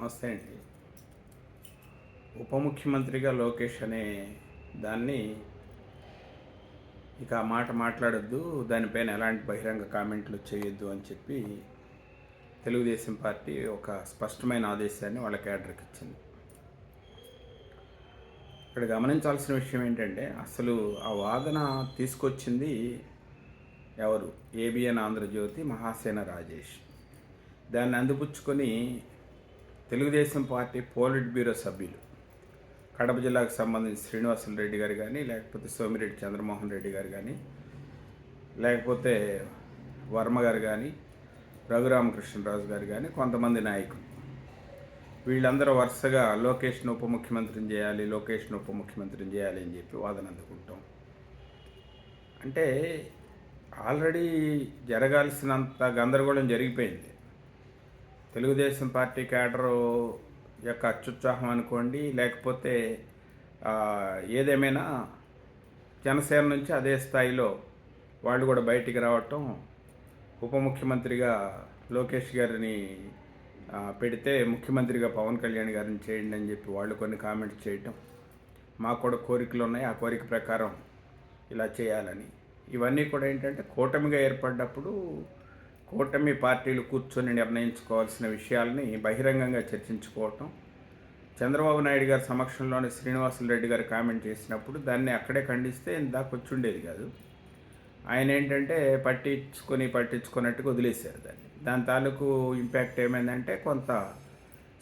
నమస్తే అండి. ఉప ముఖ్యమంత్రిగా లోకేష్ అనే దాన్ని ఇక ఆ మాట మాట్లాడొద్దు, దానిపైన ఎలాంటి బహిరంగ కామెంట్లు చేయొద్దు అని చెప్పి తెలుగుదేశం పార్టీ ఒక స్పష్టమైన ఆదేశాన్ని వాళ్ళ క్యాడర్కి ఇచ్చింది. ఇక్కడ గమనించాల్సిన విషయం ఏంటంటే, అసలు ఆ వాదన తీసుకొచ్చింది ఎవరు? ఏబిఎన్ ఆంధ్రజ్యోతి, మహాసేన రాజేష్. దాన్ని అందిపుచ్చుకొని తెలుగుదేశం పార్టీ పోలిట్ బ్యూరో సభ్యులు కడప జిల్లాకు సంబంధించి శ్రీనివాసులు రెడ్డి గారు కానీ, లేకపోతే సోమిరెడ్డి చంద్రమోహన్ రెడ్డి గారు కానీ, లేకపోతే వర్మ గారు కానీ, రఘురామకృష్ణరాజు గారు కానీ, కొంతమంది నాయకులు వీళ్ళందరూ వరుసగా లోకేష్ను ఉప ముఖ్యమంత్రిని చేయాలి, లోకేష్ను ఉప ముఖ్యమంత్రిని చేయాలి అని చెప్పి వాదన అందుకుంటాం. అంటే ఆల్రెడీ జరగాల్సినంత గందరగోళం జరిగిపోయింది. తెలుగుదేశం పార్టీ క్యాడరు యొక్క అత్యుత్సాహం అనుకోండి, లేకపోతే ఏదేమైనా జనసేన నుంచి అదే స్థాయిలో వాళ్ళు కూడా బయటికి రావటం, ఉప ముఖ్యమంత్రిగా లోకేష్ గారిని పెడితే ముఖ్యమంత్రిగా పవన్ కళ్యాణ్ గారిని చేయండి అని చెప్పి వాళ్ళు కొన్ని కామెంట్స్ చేయటం, మాకు కూడా కోరికలు ఉన్నాయి, ఆ కోరిక ప్రకారం ఇలా చేయాలని. ఇవన్నీ కూడా ఏంటంటే కూటమిగా ఏర్పడ్డప్పుడు కూటమి పార్టీలు కూర్చొని నిర్ణయించుకోవాల్సిన విషయాల్ని బహిరంగంగా చర్చించుకోవటం. చంద్రబాబు నాయుడు గారి సమక్షంలోని శ్రీనివాసులు రెడ్డి గారు కామెంట్ చేసినప్పుడు దాన్ని అక్కడే ఖండిస్తే ఇందాక వచ్చుండేది కాదు. ఆయన ఏంటంటే పట్టించుకున్నట్టుగా వదిలేశారు దాన్ని. దాని తాలూకు ఇంపాక్ట్ ఏమైందంటే కొంత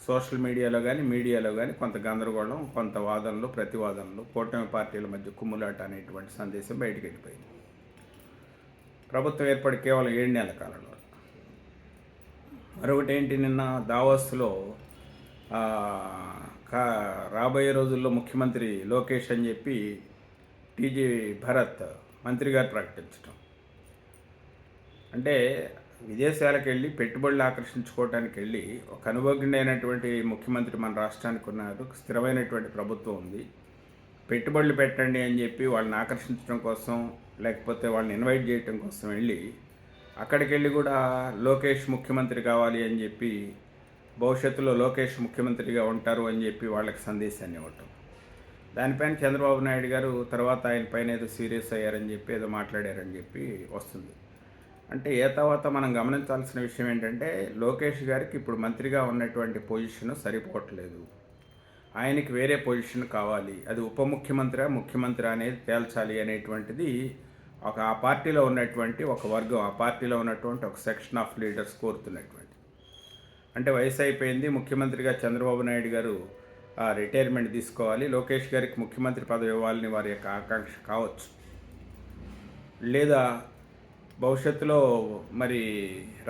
సోషల్ మీడియాలో కానీ కొంత గందరగోళం, కొంత వాదనలు, ప్రతివాదనలు, కూటమి పార్టీల మధ్య కుమ్ములాట అనేటువంటి సందేశం బయటకు వెళ్ళిపోయింది. ప్రభుత్వం ఏర్పడి కేవలం 7 నెలల కాలంలో. మరొకటి ఏంటి, నిన్న దావోస్లో రాబోయే రోజుల్లో ముఖ్యమంత్రి లోకేష్ అని చెప్పి టీజీ భరత్ మంత్రి గారు ప్రకటించడం. అంటే విదేశాలకు వెళ్ళి పెట్టుబడులు ఆకర్షించుకోవడానికి వెళ్ళి ఒక అనుభవజ్ఞుడైనటువంటి ముఖ్యమంత్రి మన రాష్ట్రానికి ఉన్నారు, స్థిరమైనటువంటి ప్రభుత్వం ఉంది, పెట్టుబడులు పెట్టండి అని చెప్పి వాళ్ళని ఆకర్షించడం కోసం, లేకపోతే వాళ్ళని ఇన్వైట్ చేయడం కోసం వెళ్ళి అక్కడికి వెళ్ళి కూడా లోకేష్ ముఖ్యమంత్రి కావాలి అని చెప్పి, భవిష్యత్తులో లోకేష్ ముఖ్యమంత్రిగా ఉంటారు అని చెప్పి వాళ్ళకి సందేశాన్ని ఇవ్వటం. దానిపైన చంద్రబాబు నాయుడు గారు తర్వాత ఆయన పైన ఏదో సీరియస్ అయ్యారని చెప్పి ఏదో మాట్లాడారని చెప్పి వస్తుంది. అంటే తర్వాత మనం గమనించాల్సిన విషయం ఏంటంటే, లోకేష్ గారికి ఇప్పుడు మంత్రిగా ఉన్నటువంటి పొజిషన్ సరిపోవట్లేదు, ఆయనకి వేరే పొజిషన్ కావాలి, అది ఉప ముఖ్యమంత్రి అనేది తేల్చాలి అనేటువంటిది ఆ పార్టీలో ఉన్నటువంటి ఒక వర్గం, ఆ పార్టీలో ఉన్నటువంటి ఒక సెక్షన్ ఆఫ్ లీడర్స్ కోరుతున్నటువంటి. అంటే వయసు అయిపోయింది, ముఖ్యమంత్రిగా చంద్రబాబు నాయుడు గారు రిటైర్మెంట్ తీసుకోవాలి, లోకేష్ గారికి ముఖ్యమంత్రి పదవి ఇవ్వాలని వారి యొక్క ఆకాంక్ష కావచ్చు. లేదా భవిష్యత్తులో మరి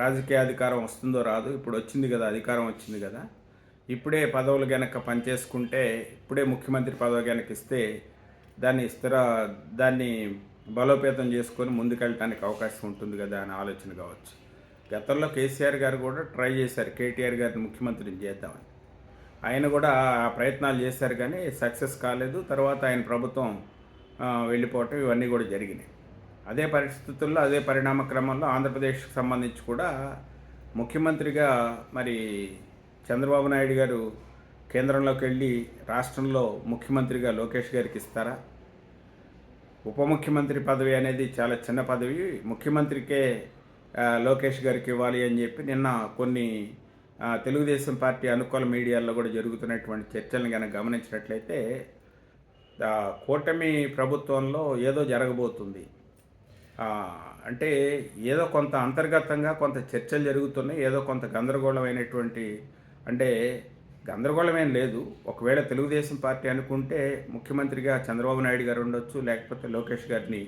రాజకీయ అధికారం వస్తుందో రాదు, ఇప్పుడు వచ్చింది కదా, అధికారం వచ్చింది కదా, ఇప్పుడే పదవులు గనక పనిచేసుకుంటే, ఇప్పుడే ముఖ్యమంత్రి పదవి గనక ఇస్తే దాన్ని బలోపేతం చేసుకొని ముందుకెళ్ళటానికి అవకాశం ఉంటుంది కదా అని ఆలోచన కావచ్చు. గతంలో కేసీఆర్ గారు కూడా ట్రై చేశారు కేటీఆర్ గారిని ముఖ్యమంత్రిని చేద్దామని. ఆయన కూడా ఆ ప్రయత్నాలు చేశారు కానీ సక్సెస్ కాలేదు. తర్వాత ఆయన ప్రభుత్వం వెళ్ళిపోవటం ఇవన్నీ కూడా జరిగినాయి. అదే పరిస్థితుల్లో, అదే పరిణామ క్రమంలో ఆంధ్రప్రదేశ్కి సంబంధించి కూడా ముఖ్యమంత్రిగా మరి చంద్రబాబు నాయుడు గారు కేంద్రంలోకి వెళ్ళి రాష్ట్రంలో ముఖ్యమంత్రిగా లోకేష్ గారికి ఇస్తారా? ఉప ముఖ్యమంత్రి పదవి అనేది చాలా చిన్న పదవి, ముఖ్యమంత్రికే లోకేష్ గారికి ఇవ్వాలి అని చెప్పి నిన్న కొన్ని తెలుగుదేశం పార్టీ అనుకూల మీడియాల్లో కూడా జరుగుతున్నటువంటి చర్చలను కనుక గమనించినట్లయితే కూటమి ప్రభుత్వంలో ఏదో జరగబోతుంది, అంటే ఏదో కొంత అంతర్గతంగా కొంత చర్చలు జరుగుతున్నాయి, ఏదో కొంత గందరగోళమైనటువంటి, అంటే గందరగోళమేం లేదు. ఒకవేళ తెలుగుదేశం పార్టీ అనుకుంటే ముఖ్యమంత్రిగా చంద్రబాబు నాయుడు గారు ఉండొచ్చు, లేకపోతే లోకేష్ గారిని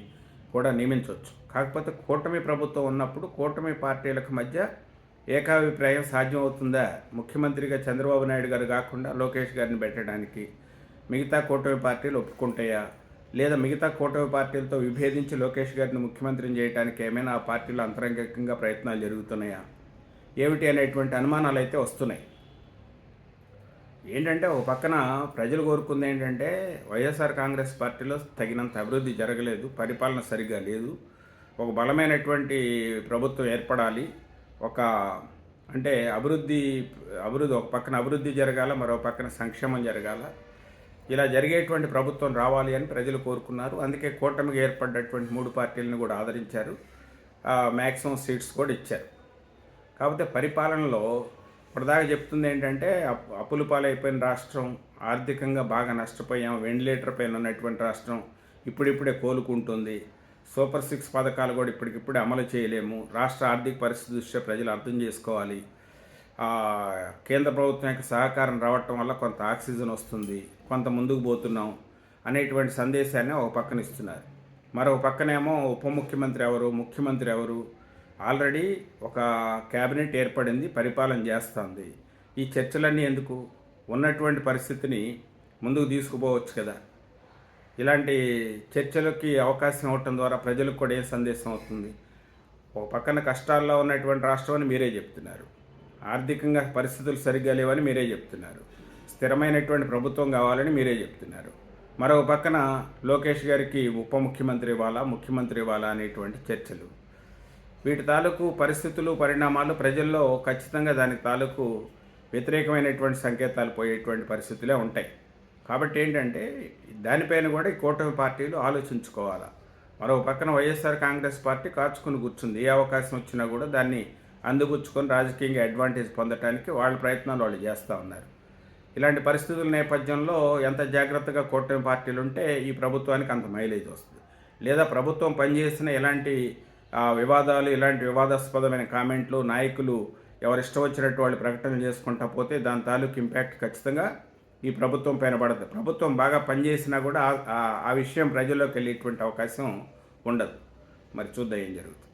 కూడా నియమించవచ్చు. కాకపోతే కూటమి ప్రభుత్వం ఉన్నప్పుడు కూటమి పార్టీలకు మధ్య ఏకాభిప్రాయం సాధ్యం అవుతుందా? ముఖ్యమంత్రిగా చంద్రబాబు నాయుడు గారు కాకుండా లోకేష్ గారిని పెట్టడానికి మిగతా కూటమి పార్టీలు ఒప్పుకుంటాయా? లేదా మిగతా కూటమి పార్టీలతో విభేదించి లోకేష్ గారిని ముఖ్యమంత్రిని చేయడానికి ఏమైనా ఆ పార్టీలో అంతరంగికంగా ప్రయత్నాలు జరుగుతున్నాయా ఏమిటి అనేటువంటి అనుమానాలు అయితే వస్తున్నాయి. ఏంటంటే ఒక పక్కన ప్రజలు కోరుకుంది ఏంటంటే, వైఎస్ఆర్ కాంగ్రెస్ పార్టీలో తగినంత అభివృద్ధి జరగలేదు, పరిపాలన సరిగా లేదు, ఒక బలమైనటువంటి ప్రభుత్వం ఏర్పడాలి, ఒక అంటే అభివృద్ధి ఒక పక్కన అభివృద్ధి జరగాల, మరో పక్కన సంక్షేమం జరగాల. ఇలా జరిగేటువంటి ప్రభుత్వం రావాలి అని ప్రజలు కోరుకున్నారు. అందుకే కూటమిగా ఏర్పడ్డటువంటి 3 పార్టీలను కూడా ఆదరించారు. మ్యాక్సిమం సీట్స్ కూడా ఇచ్చారు. కాకపోతే పరిపాలనలో ఇప్పటిదాకా చెప్తుంది ఏంటంటే అప్పుల పాలైపోయిన రాష్ట్రం, ఆర్థికంగా బాగా నష్టపోయాం, వెంటిలేటర్ పైన ఉన్నటువంటి రాష్ట్రం ఇప్పుడిప్పుడే కోలుకుంటుంది, సూపర్ 6 పథకాలు కూడా ఇప్పటికిప్పుడే అమలు చేయలేము, రాష్ట్ర ఆర్థిక పరిస్థితి దృష్ట్యా ప్రజలు అర్థం చేసుకోవాలి, కేంద్ర ప్రభుత్వం యొక్క సహకారం రావటం వల్ల కొంత ఆక్సిజన్ వస్తుంది, కొంత ముందుకు పోతున్నాం అనేటువంటి సందేశాన్ని ఒక పక్కన ఇస్తున్నారు. మరో పక్కనేమో ఉప ముఖ్యమంత్రి ఎవరు, ముఖ్యమంత్రి ఎవరు, ఆల్రెడీ ఒక క్యాబినెట్ ఏర్పడింది, పరిపాలన చేస్తుంది. ఈ చర్చలన్నీ ఎందుకు? ఉన్నటువంటి పరిస్థితిని ముందుకు తీసుకుపోవచ్చు కదా. ఇలాంటి చర్చలకి అవకాశం ఇవ్వటం ద్వారా ప్రజలకు కూడా ఏం సందేశం అవుతుంది? ఒక పక్కన కష్టాల్లో ఉన్నటువంటి రాష్ట్రం అని మీరే చెప్తున్నారు, ఆర్థికంగా పరిస్థితులు సరిగ్గా లేవని మీరే చెప్తున్నారు, స్థిరమైనటువంటి ప్రభుత్వం కావాలని మీరే చెప్తున్నారు. మరో పక్కన లోకేష్ గారికి ఉప ముఖ్యమంత్రి ఇవ్వాలా, ముఖ్యమంత్రి ఇవ్వాలా అనేటువంటి చర్చలు. వీటి తాలూకు పరిస్థితులు, పరిణామాలు ప్రజల్లో ఖచ్చితంగా దాని తాలూకు వ్యతిరేకమైనటువంటి సంకేతాలు పోయేటువంటి పరిస్థితులే ఉంటాయి. కాబట్టి ఏంటంటే దానిపైన కూడా ఈ కూటమి పార్టీలు ఆలోచించుకోవాలా. మరో పక్కన వైఎస్ఆర్ కాంగ్రెస్ పార్టీ కాచుకుని కూర్చుంది. ఏ అవకాశం వచ్చినా కూడా దాన్ని అందిపుచ్చుకొని రాజకీయంగా అడ్వాంటేజ్ పొందడానికి వాళ్ళ ప్రయత్నాలు వాళ్ళు చేస్తూ ఉన్నారు. ఇలాంటి పరిస్థితుల నేపథ్యంలో ఎంత జాగ్రత్తగా కూటమి పార్టీలు ఉంటే ఈ ప్రభుత్వానికి అంత మైలేజ్ వస్తుంది. లేదా ప్రభుత్వం పనిచేసిన ఎలాంటి వివాదాలు, ఇలాంటి వివాదాస్పదమైన కామెంట్లు, నాయకులు ఎవరిష్టం వచ్చినట్టు వాళ్ళు ప్రకటనలు చేసుకుంటా పోతే దాని తాలూకు ఇంపాక్ట్ ఖచ్చితంగా ఈ ప్రభుత్వం పైన పడదు. ప్రభుత్వం బాగా పనిచేసినా కూడా ఆ విషయం ప్రజల్లోకి వెళ్ళేటువంటి అవకాశం ఉండదు. మరి చూద్దాం ఏం జరుగుతుంది.